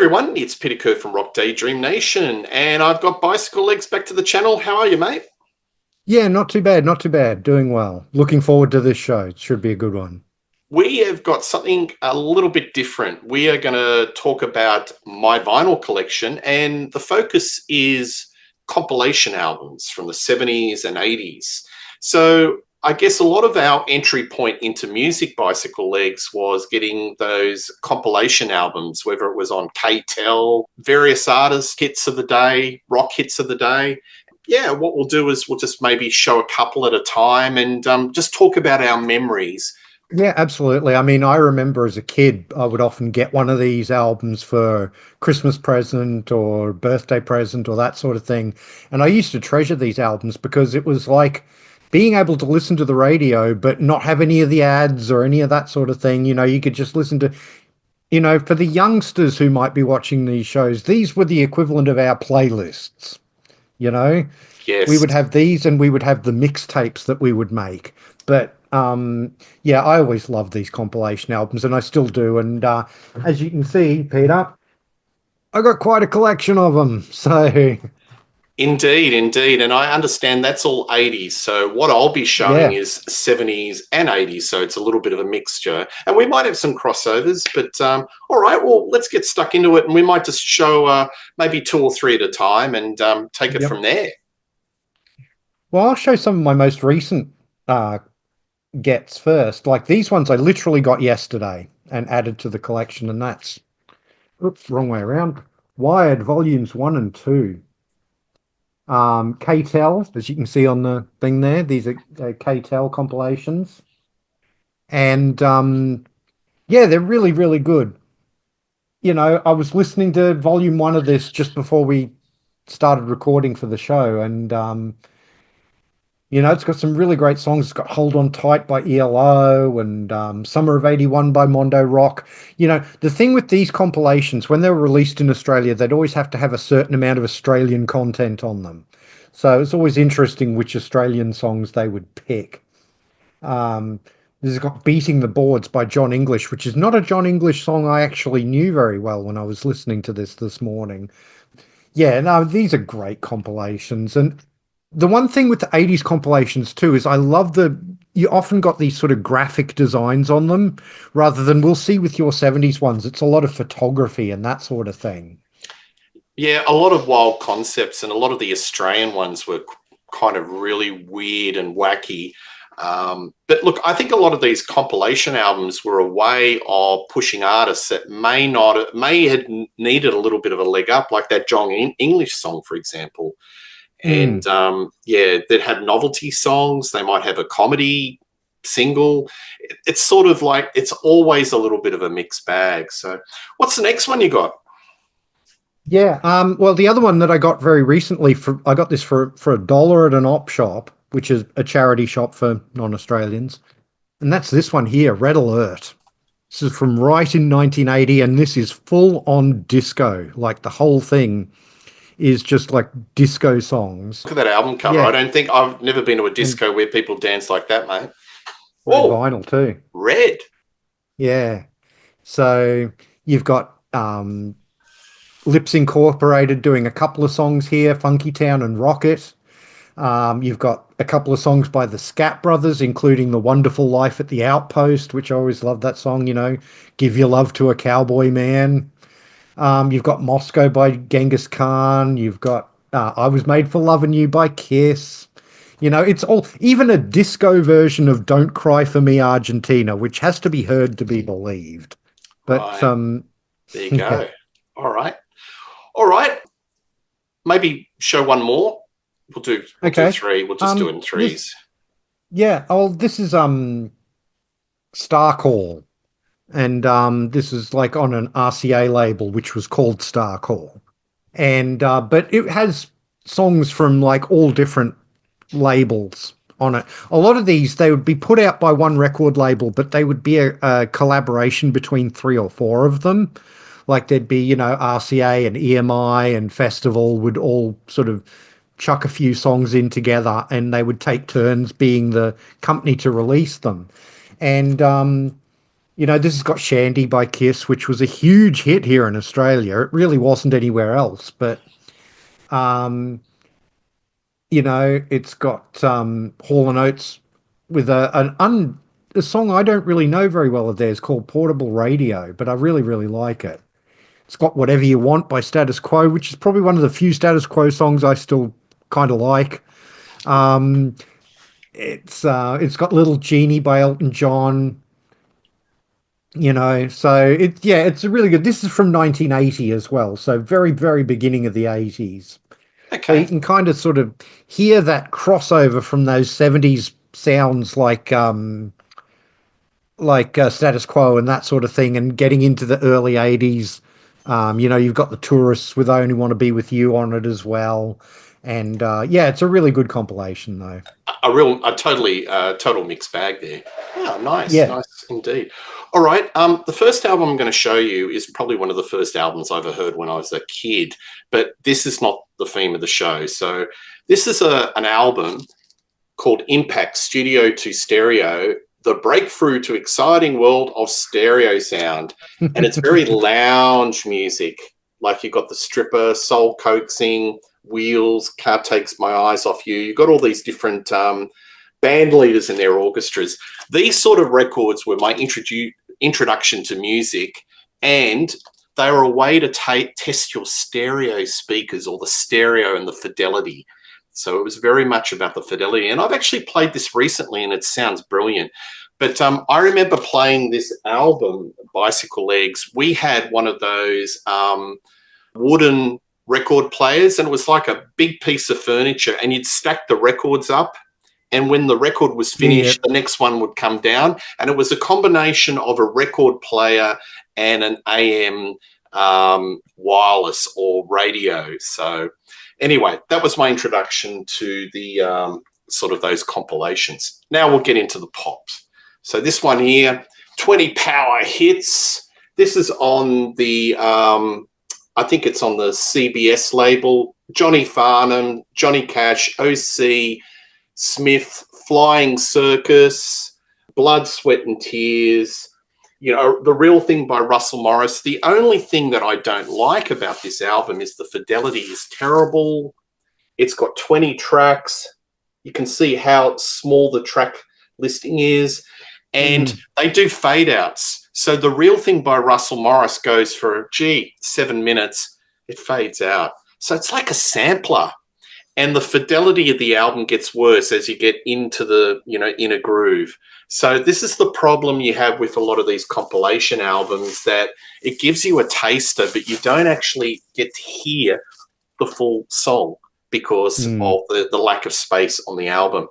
everyone, it's Peter Kerr from Daydream Nation, and I've got Bicyclelegs back to the channel. How are you, mate? Yeah, not too bad, not too bad. Doing well. Looking forward to this show. It should be a good one. We have got something a little bit different. We are going to talk about my vinyl collection, and the focus is compilation albums from the 70s and 80s. So I guess a lot of our entry point into music, Bicyclelegs, was getting those compilation albums, whether it was on KTEL, various artists, hits of the day, rock hits of the day. Yeah, what we'll do is we'll just maybe show a couple at a time and just talk about our memories. Yeah, absolutely. I mean, I remember as a kid, I would often get one of these albums for Christmas present or birthday present or that sort of thing. And I used to treasure these albums because it was like being able to listen to the radio, but not have any of the ads or any of that sort of thing. You know, you could just listen to, for the youngsters who might be watching these shows, these were the equivalent of our playlists, you know? We Yes. would have these and we would have the mixtapes that we would make. But yeah, I always loved these compilation albums and I still do. And as you can see, Peter, I got quite a collection of them. So Indeed, indeed. And I understand that's all 80s. So what I'll be showing yeah, is 70s and 80s. So it's a little bit of a mixture. And we might have some crossovers, but all right, well, let's get stuck into it. And we might just show maybe two or three at a time and take it yep. from there. Well, I'll show some of my most recent gets first. Like these ones I literally got yesterday and added to the collection. And that's, oops, wrong way around. Wired volumes 1 and 2. KTEL, as you can see on the thing there, these are KTEL compilations. And yeah, they're really, really good. You know, I was listening to volume 1 of this just before we started recording for the show, and it's got some really great songs. It's got Hold On Tight by ELO and Summer of '81 by Mondo Rock. You know, the thing with these compilations, when they were released in Australia, they'd always have to have a certain amount of Australian content on them. So it's always interesting which Australian songs they would pick. Um, this has got Beating the Boards by John English, which is not a John English song I actually knew very well when I was listening to this morning. Yeah, no, these are great compilations. And the one thing with the 80s compilations too is I love you often got these sort of graphic designs on them rather than we'll see with your 70s ones. It's a lot of photography and that sort of thing. Yeah, a lot of wild concepts, and a lot of the Australian ones were kind of really weird and wacky. But look, I think a lot of these compilation albums were a way of pushing artists that may had needed a little bit of a leg up, like that John English song, for example. And Mm. yeah, they'd have novelty songs. They might have a comedy single. It's sort of like it's always a little bit of a mixed bag. So, what's the next one you got? Yeah. Well, the other one that I got very recently I got this for $1 at an op shop, which is a charity shop for non-Australians. And that's this one here, Red Alert. This is from right in 1980, and this is full on disco. Like the whole thing is just like disco songs. Look at that album cover. Yeah, I've never been to a and disco where people dance like that, mate. red Oh, vinyl too. red. Yeah. So you've got Lips Incorporated doing a couple of songs here, Funky Town and Rocket. You've got a couple of songs by the Scat Brothers, including The Wonderful Life at the Outpost, which I always love that song, Give Your Love to a Cowboy Man. You've got Moscow by Genghis Khan. You've got I Was Made for Loving You by Kiss. It's all, even a disco version of Don't Cry for Me, Argentina, which has to be heard to be believed. But Right. There you yeah. go. All right. All right. Maybe show one more. We'll do Okay. three. We'll just do it in This, threes. yeah. Oh, this is Star Call. And this is like on an RCA label, which was called Star Call. And but it has songs from like all different labels on it. A lot of these they would be put out by one record label, but they would be a collaboration between 3 or 4 of them. Like there'd be, RCA and EMI and Festival would all sort of chuck a few songs in together, and they would take turns being the company to release them. And This has got Shandy by Kiss, which was a huge hit here in Australia. It really wasn't anywhere else, but um, it's got Hall and Oates with a song I don't really know very well of theirs called Portable Radio, but I really, really like it. It's got Whatever You Want by Status Quo, which is probably one of the few Status Quo songs I still kind of like. Um, it's got Little Genie by Elton John. So it's a really good. This is from 1980 as well, so very, very beginning of the 80s. So you Okay. can kind of sort of hear that crossover from those 70s sounds like Status Quo and that sort of thing, and getting into the early 80s. You've got the Tourists with I Only Want to Be With You on it as well. And yeah, it's a really good compilation though. Total mixed bag there. Oh, nice, Yeah. nice indeed. All right. The first album I'm going to show you is probably one of the first albums I ever heard when I was a kid, but this is not the theme of the show. So this is an album called Impact Studio to Stereo, the breakthrough to exciting world of stereo sound. And it's very lounge music. Like you've got the stripper, soul coaxing, wheels, car takes my eyes off you. You've got all these different band leaders in their orchestras. These sort of records were my introduction to music, and they were a way to test your stereo speakers or the stereo and the fidelity. So it was very much about the fidelity. And I've actually played this recently and it sounds brilliant. But I remember playing this album, Bicyclelegs. We had one of those wooden record players, and it was like a big piece of furniture, and you'd stack the records up. And when the record was Yeah. finished, the next one would come down. And it was a combination of a record player and an AM wireless or radio. So anyway, that was my introduction to the sort of those compilations. Now we'll get into the pops. So this one here, 20 power hits. This is on the, I think it's on the CBS label. Johnny Farnham, Johnny Cash, OC, Smith, Flying Circus, Blood, Sweat and Tears. The Real Thing by Russell Morris. The only thing that I don't like about this album is the fidelity is terrible. It's got 20 tracks. You can see how small the track listing is. And they do fade outs. So The Real Thing by Russell Morris goes for, 7 minutes. It fades out. So it's like a sampler. And the fidelity of the album gets worse as you get into the, inner groove. So this is the problem you have with a lot of these compilation albums, that it gives you a taster, but you don't actually get to hear the full song because of the lack of space on the album.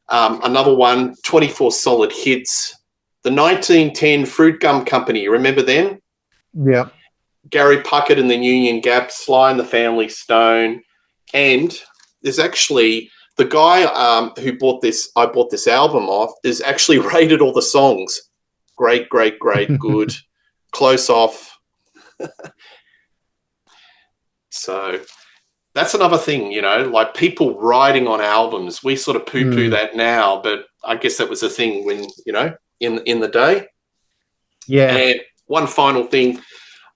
Another one, 24 solid hits. The 1910 Fruit Gum Company, you remember them? Yeah. Gary Puckett and the Union Gap, Sly and the Family Stone. And there's actually the guy who I bought this album off, is actually rated all the songs. Great, great, great, good, close off. So that's another thing, like people writing on albums. We sort of poo-poo that now, but I guess that was a thing when, in the day. Yeah. And one final thing,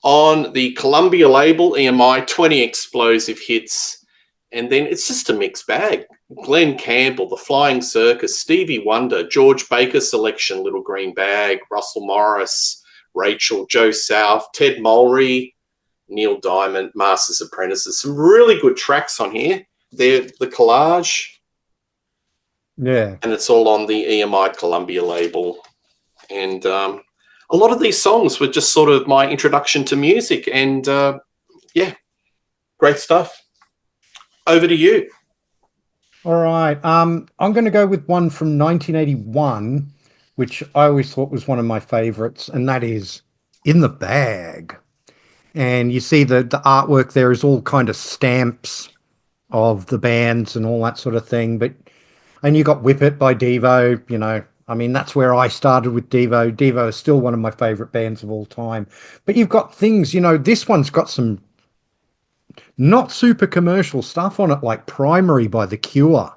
on the Columbia label, EMI, 20 explosive hits. And then it's just a mixed bag. Glenn Campbell, The Flying Circus, Stevie Wonder, George Baker Selection, Little Green Bag, Russell Morris, Rachel, Joe South, Ted Mulry, Neil Diamond, Masters Apprentices. Some really good tracks on here. They're the collage. Yeah. And it's all on the EMI Columbia label. And a lot of these songs were just sort of my introduction to music. And great stuff. Over to you. All right. I'm going to go with one from 1981, which I always thought was one of my favorites, and that is In the Bag. And you see the artwork there is all kind of stamps of the bands and all that sort of thing. And you got Whip It by Devo, that's where I started with Devo. Devo is still one of my favorite bands of all time. But you've got things, this one's got some not super commercial stuff on it, like Primary by The Cure.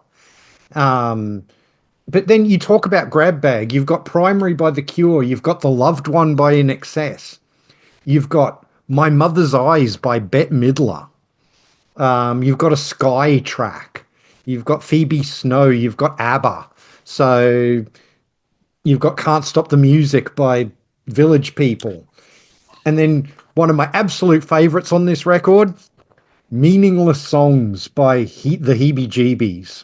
but then you talk about Grab Bag. You've got Primary by The Cure. You've got The Loved One by In Excess. You've got My Mother's Eyes by Bette Midler. You've got a Sky track. You've got Phoebe Snow. You've got ABBA. So you've got Can't Stop the Music by Village People. And then one of my absolute favorites on this record, Meaningless Songs by the Heebie Jeebies,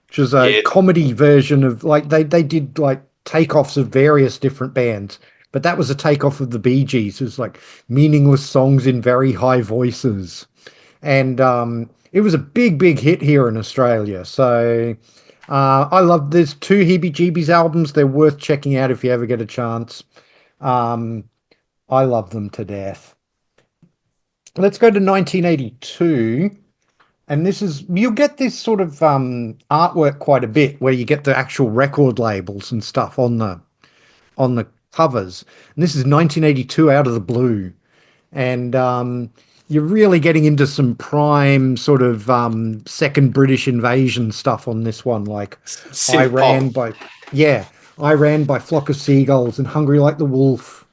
which is a Yeah, comedy version of like they did like takeoffs of various different bands, but that was a takeoff of the Bee Gees. It was like meaningless songs in very high voices, and it was a big hit here in Australia. So I love. There's two Heebie Jeebies albums. They're worth checking out if you ever get a chance. Um, I love them to death. Let's go to 1982. And this is, you'll get this sort of artwork quite a bit where you get the actual record labels and stuff on the covers. And this is 1982 Out of the Blue. And you're really getting into some prime sort of second British invasion stuff on this one, like synth pop. Iran by, yeah, Iran by Flock of Seagulls and Hungry Like the Wolf.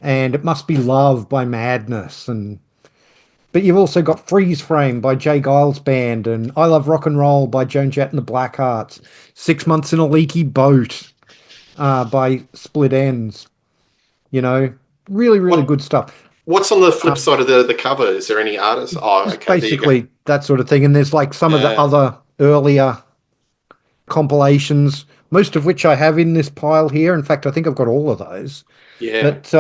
And It Must Be Love by Madness. And but you've also got Freeze Frame by Jay Giles Band and I Love Rock and Roll by Joan Jett and the Blackhearts. 6 Months in a Leaky Boat by Split Ends. You know, really What good stuff. what's on the flip side of the cover? Is there any artists? Oh, Just okay, there you go. basically that sort of thing. And there's like some of the Yeah, other earlier compilations, most of which I have in this pile here. In fact, I think I've got all of those. yeah. But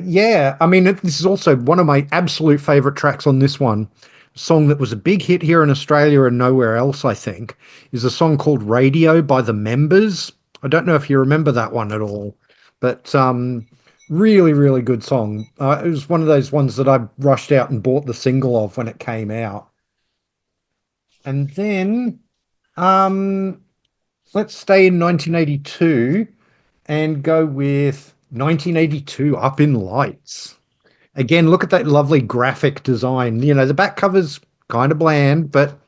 yeah, I mean, this is also one of my absolute favorite tracks on this one. A song that was a big hit here in Australia and nowhere else, I think, is a song called Radio by the Members. I don't know if you remember that one at all, but really good song. It was one of those ones that I rushed out and bought the single of when it came out. And then um, let's stay in 1982 and go with 1982 Up in Lights. Again, look at that lovely graphic design. You know, the back cover's kind of bland, but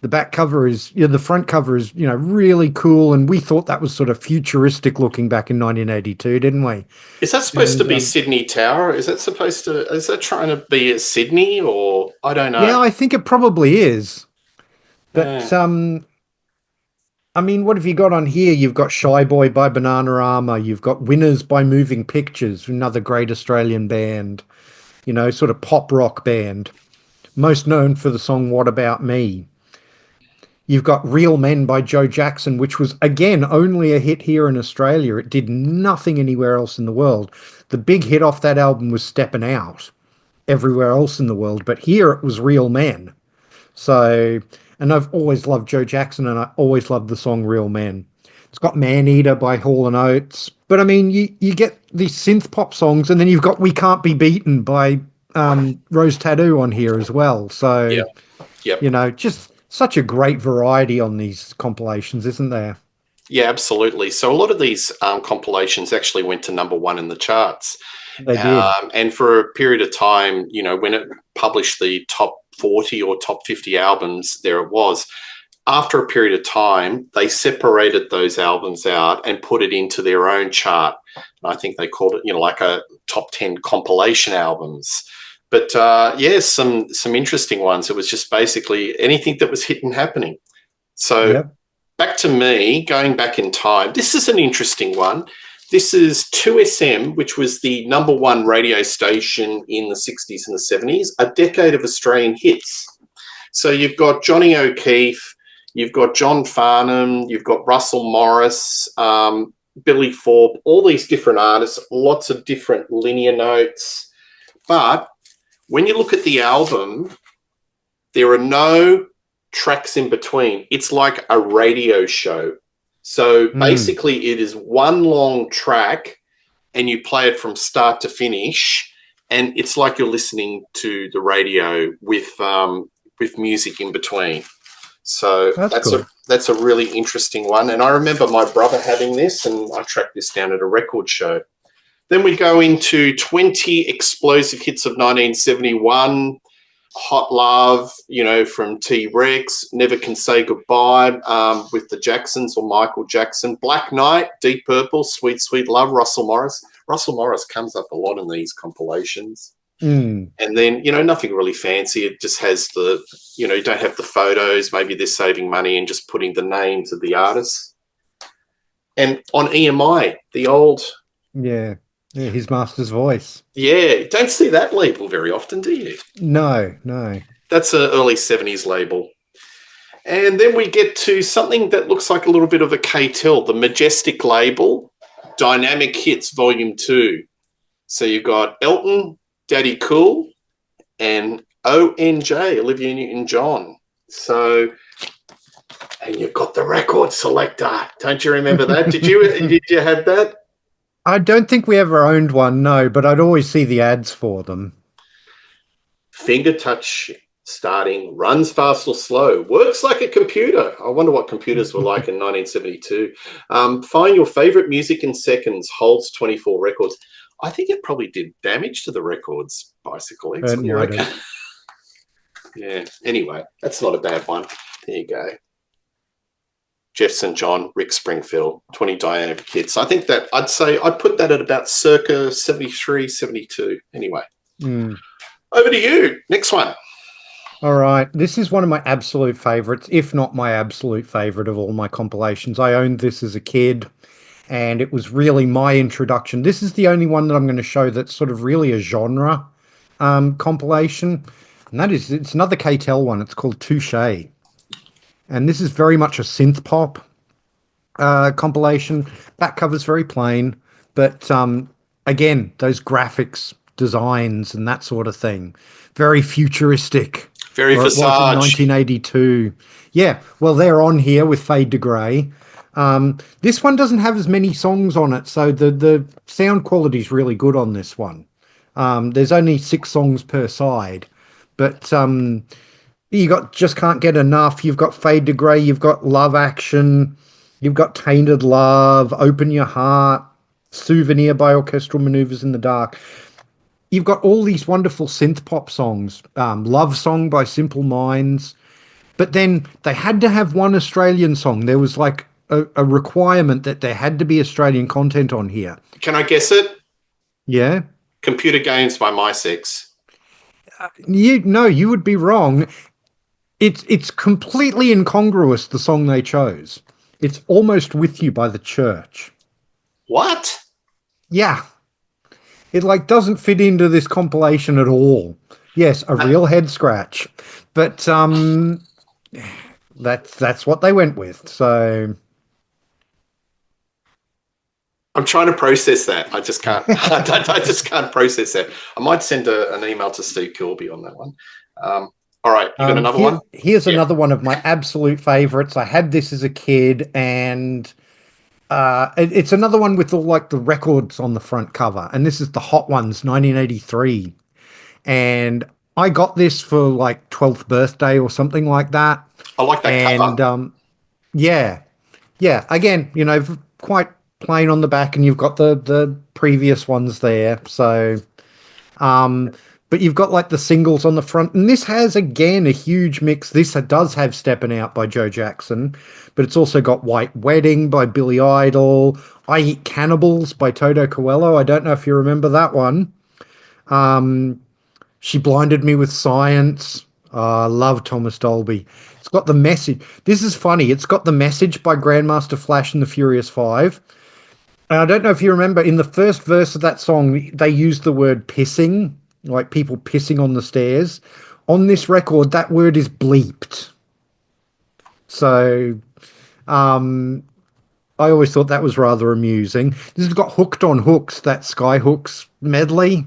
the back cover is, you know, the front cover is, you know, really cool. And we thought that was sort of futuristic looking back in 1982, didn't we? Is that supposed to And be Sydney Tower? Is that supposed to? Is that trying to be at Sydney or I don't yeah, know? I think it probably is. But Yeah. I mean, what have you got on here? You've got Shy Boy by Bananarama. You've got Winners by Moving Pictures, another great Australian band, you know, sort of pop rock band, most known for the song What About Me. You've got Real Men by Joe Jackson, which was, again, only a hit here in Australia. It did nothing anywhere else in the world. The big hit off that album was Steppin' Out everywhere else in the world, but here it was Real Men. So, and I've always loved Joe Jackson and I always loved the song Real Men. It's got Man Eater by Hall and Oates. But I mean, you get these synth pop songs and then you've got We Can't Be Beaten by Rose Tattoo on here as well. So, Yep. Yep. you know, just such a great variety on these compilations, isn't there? Yeah, absolutely. So a lot of these compilations actually went to number one in the charts. They did. And for a period of time, you know, when it published the top 40 or top 50 albums, there it was. After a period of time, they separated those albums out and put it into their own chart. I think they called it, you know, like a top 10 compilation albums. But yeah, some interesting ones. It was just basically anything that was hit and happening. So Yep. back to me, going back in time. This is an interesting one. This is 2SM, which was the number one radio station in the 60s and the 70s, a decade of Australian hits. So you've got Johnny O'Keefe, you've got John Farnham, you've got Russell Morris, Billy Thorpe, all these different artists, lots of different linear notes. But when you look at the album, there are no tracks in between. It's like a radio show. So basically, it is one long track and you play it from start to finish. And it's like you're listening to the radio with music in between. So That's cool. that's a really interesting one. And I remember my brother having this, and I tracked this down at a record show. Then we go into 20 explosive hits of 1971. Hot Love, from T-Rex, Never Can Say Goodbye, with the Jacksons or Michael Jackson, Black Knight, Deep Purple, Sweet Sweet Love, Russell Morris. Russell Morris comes up a lot in these compilations. Mm. And then, nothing really fancy. It just has you don't have the photos. Maybe they're saving money and just putting the names of the artists. And on EMI, the old... Yeah, his master's voice. Yeah, don't see that label very often, do you? No. That's an early 70s label. And then we get to something that looks like a little bit of a K-Tel, the Majestic label, Dynamic Hits Volume 2. So you've got Elton, Daddy Cool, and ONJ, Olivia Newton-John. So, and you've got the record selector. Don't you remember that? Did you have that? I don't think we ever owned one, no, but I'd always see the ads for them. Finger touch starting, runs fast or slow, works like a computer. I wonder what computers were like in 1972. Find your favorite music in seconds, holds 24 records. I think it probably did damage to the records, Bicyclelegs. What do you reckon? Yeah, anyway, that's not a bad one. There you go. Jeff St. John, Rick Springfield, 20 Dynamic Hits. I think that I'd put that at about circa 73, 72. Anyway, Over to you. Next one. All right. This is one of my absolute favorites, if not my absolute favorite of all my compilations. I owned this as a kid, and it was really my introduction. This is the only one that I'm going to show that's sort of really a genre compilation. And it's another K-Tel one. It's called Touche. And this is very much a synth pop compilation. Back cover's very plain, but again, those graphics, designs, and that sort of thing, very futuristic. Very Visage. It was in 1982. Yeah, well, they're on here with Fade to Grey. This one doesn't have as many songs on it, so the sound quality is really good on this one. There's only 6 songs per side, but you got Just Can't Get Enough, you've got Fade to Grey, you've got Love Action, you've got Tainted Love, Open Your Heart, Souvenir by Orchestral Maneuvers in the Dark. You've got all these wonderful synth pop songs, Love Song by Simple Minds, but then they had to have one Australian song. There was like a requirement that there had to be Australian content on here. Can I guess it? Yeah? Computer Games by My Sex. You would be wrong. It's completely incongruous, the song they chose. It's Almost With You by The Church. What? Yeah. It doesn't fit into this compilation at all. Yes, a real head scratch. But that's what they went with. So I'm trying to process that. I just can't. I just can't process that. I might send an email to Steve Kilby on that one. All right, you got another one? Here's another one of my absolute favorites. I had this as a kid, and it's another one with all the records on the front cover. And this is the Hot Ones, 1983. And I got this for 12th birthday or something like that. I like that cover. And yeah. Again, quite plain on the back, and you've got the previous ones there. So, but you've got the singles on the front, and this has again a huge mix. This does have Steppin' Out by Joe Jackson, but it's also got White Wedding by Billy Idol, I Eat Cannibals by Toto Coelho. I don't know if you remember that one. She Blinded Me with Science. I love Thomas Dolby. It's got The Message. This is funny. It's got The Message by Grandmaster Flash and the Furious Five. And I don't know if you remember, in the first verse of that song, they used the word pissing, like people pissing on the stairs. On this record, that word is bleeped. So I always thought that was rather amusing. This has got Hooked on Hooks, that Skyhooks medley.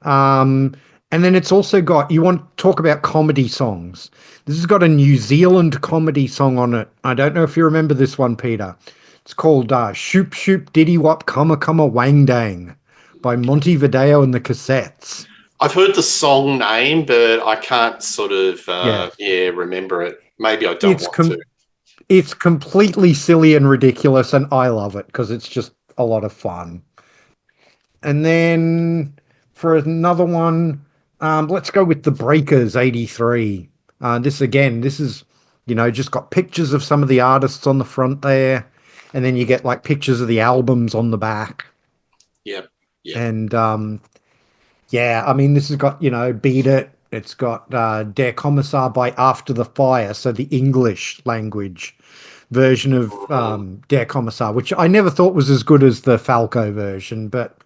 And then it's also got, you want to talk about comedy songs. This has got a New Zealand comedy song on it. I don't know if you remember this one, Peter. It's called Shoop Shoop Diddy Wop Cumma Cumma Wang Dang by Montevideo and the Cassettes. I've heard the song name, but I can't sort of remember it. Maybe I don't want to. It's completely silly and ridiculous, and I love it because it's just a lot of fun. And then for another one, Let's go with the Breakers '83. This is, just got pictures of some of the artists on the front there, and then you get like pictures of the albums on the back. Yep. Yep. And yeah, I mean, this has got, Beat It. It's got Der Kommissar by After the Fire, so the English language version of Der Kommissar, which I never thought was as good as the Falco version, but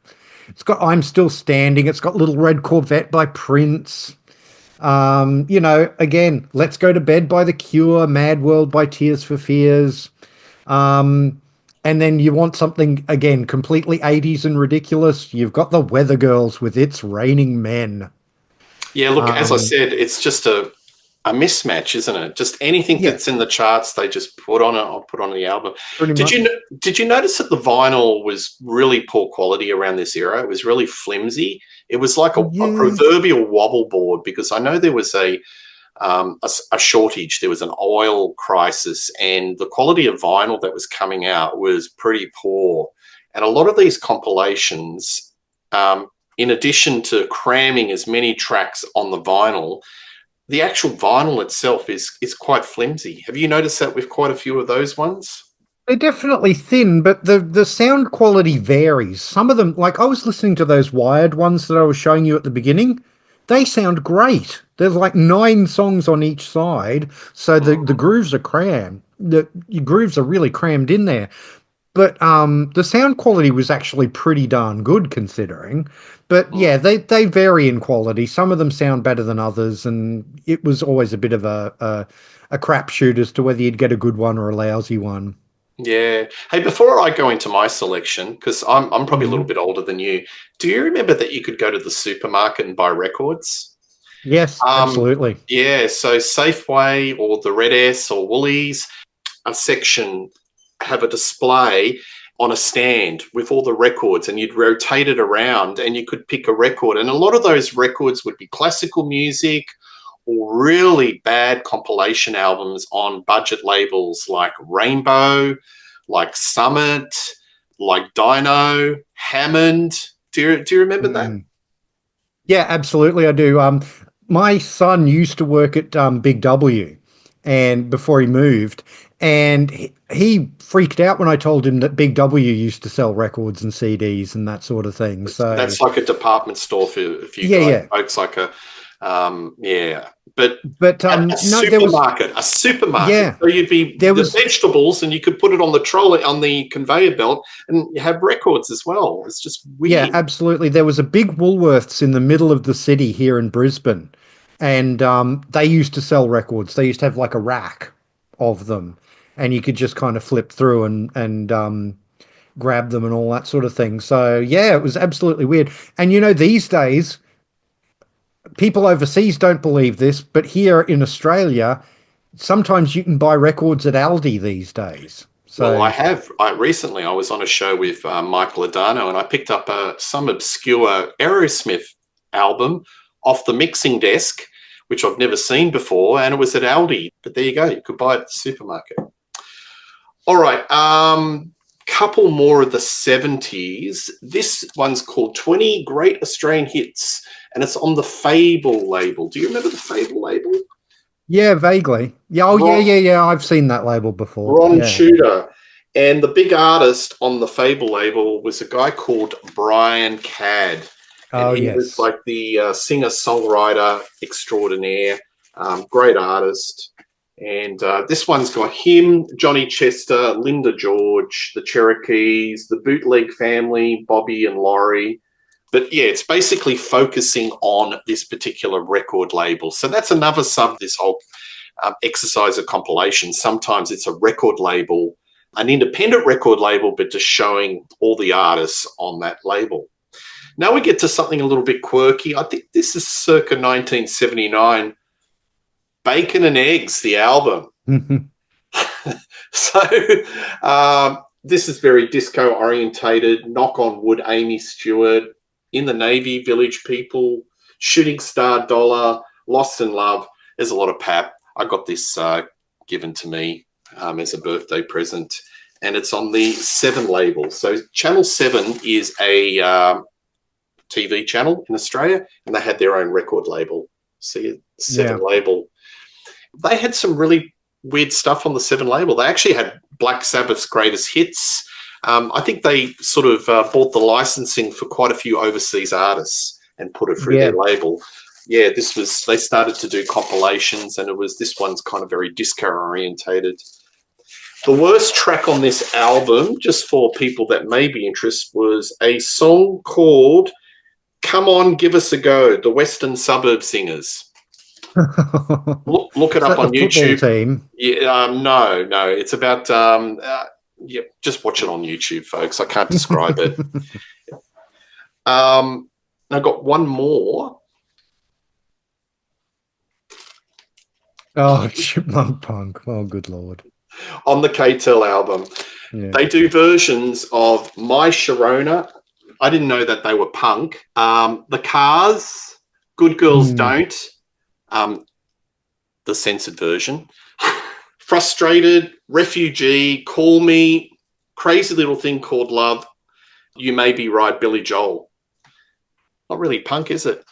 it's got I'm Still Standing. It's got Little Red Corvette by Prince. Again, Let's Go to Bed by The Cure, Mad World by Tears for Fears. And then you want something, again, completely 80s and ridiculous. You've got the Weather Girls with It's Raining Men. Yeah, look, as I said, it's just a mismatch, isn't it? Just anything that's in the charts, they just put on it or put on the album. Did you notice that the vinyl was really poor quality around this era? It was really flimsy. It was like a proverbial wobble board, because I know there was a shortage. There was an oil crisis, and the quality of vinyl that was coming out was pretty poor. And a lot of these compilations, in addition to cramming as many tracks on the vinyl, the actual vinyl itself is quite flimsy. Have you noticed that with quite a few of those ones? They're definitely thin, but the sound quality varies. Some of them, like I was listening to those Wired ones that I was showing you at the beginning, they sound great. There's like 9 songs on each side, so the grooves are crammed. The grooves are really crammed in there. But the sound quality was actually pretty darn good considering. But yeah, they vary in quality. Some of them sound better than others, and it was always a bit of a crapshoot as to whether you'd get a good one or a lousy one. Yeah. Hey, before I go into my selection, because I'm probably a little bit older than you, do you remember that you could go to the supermarket and buy records? Yes, absolutely. Yeah, so Safeway or the Red S or Woolies, a section have a display on a stand with all the records, and you'd rotate it around and you could pick a record. And a lot of those records would be classical music or really bad compilation albums on budget labels like Rainbow, like Summit, like Dino, Hammond. Do you remember that? Yeah, absolutely, I do. My son used to work at Big W, and before he moved, and he freaked out when I told him that Big W used to sell records and CDs and that sort of thing. So that's like a department store for if you folks, like a But a supermarket, Yeah, so you'd be vegetables, and you could put it on the trolley on the conveyor belt, and you have records as well. It's just weird. Yeah, absolutely. There was a big Woolworths in the middle of the city here in Brisbane, and they used to sell records. They used to have like a rack of them, and you could just kind of flip through and grab them and all that sort of thing. So yeah, it was absolutely weird. And these days, people overseas don't believe this, but here in Australia, sometimes you can buy records at Aldi these days. So, well, I have. Recently, I was on a show with Michael Adano, and I picked up some obscure Aerosmith album off the mixing desk, which I've never seen before, and it was at Aldi. But there you go. You could buy it at the supermarket. All right. Couple more of the 70s. This one's called 20 Great Australian Hits, and it's on the Fable label. Do you remember the Fable label? Yeah, vaguely. Yeah, yeah. I've seen that label before. Ron Tudor. And the big artist on the Fable label was a guy called Brian Cadd. And he was like the singer-songwriter extraordinaire, great artist. And this one's got him, Johnny Chester, Linda George, the Cherokees, the Bootleg Family, Bobby and Laurie. But yeah, it's basically focusing on this particular record label. So that's another sub, this whole exercise of compilation. Sometimes it's a record label, an independent record label, but just showing all the artists on that label. Now we get to something a little bit quirky. I think this is circa 1979. Bacon and Eggs, the album. So this is very disco orientated. Knock on Wood, Amy Stewart, In the Navy, Village People, Shooting Star Dollar, Lost in Love. There's a lot of pap. I got this given to me as a birthday present, and it's on the 7 label. So Channel 7 is a TV channel in Australia, and they had their own record label. See, Seven Yeah. label. They had some really weird stuff on the Seven label. They actually had Black Sabbath's greatest hits. I think they sort of bought the licensing for quite a few overseas artists and put it through Yeah. their label. Yeah, they started to do compilations, and this one's kind of very disco orientated. The worst track on this album, just for people that may be interested, was a song called Come On, Give Us a Go, the Western Suburb Singers. Look it Is up that the on football YouTube. team? Yeah, no. It's about, yeah, just watch it on YouTube, folks. I can't describe it. I've got one more. Oh, Chipmunk Punk. Oh, good Lord. On the KTEL album. Yeah. They do versions of My Sharona. I didn't know that they were punk. The Cars, Good Girls Don't, the censored version. Frustrated, Refugee, Call Me, Crazy Little Thing Called Love, You May Be Right, Billy Joel. Not really punk, is it?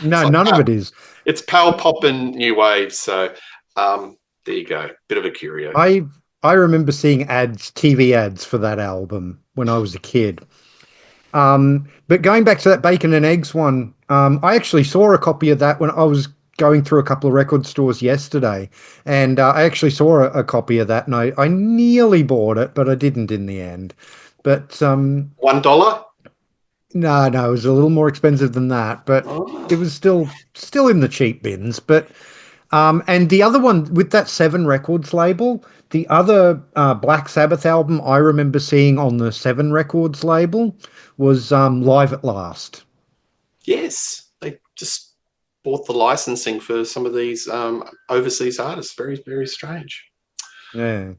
No, none of it is. It's power pop and new wave. So there you go. Bit of a curio. I remember seeing TV ads for that album when I was a kid. But going back to that bacon and eggs one, I actually saw a copy of that when I was going through a couple of record stores yesterday, and I actually saw a copy of that, and I nearly bought it, but I didn't in the end. But $1? no, it was a little more expensive than that, but it was still in the cheap bins. But and the other one with that Seven Records label, the other Black Sabbath album I remember seeing on the Seven Records label was Live at Last. Yes, they just bought the licensing for some of these overseas artists. Very, very strange. Yeah.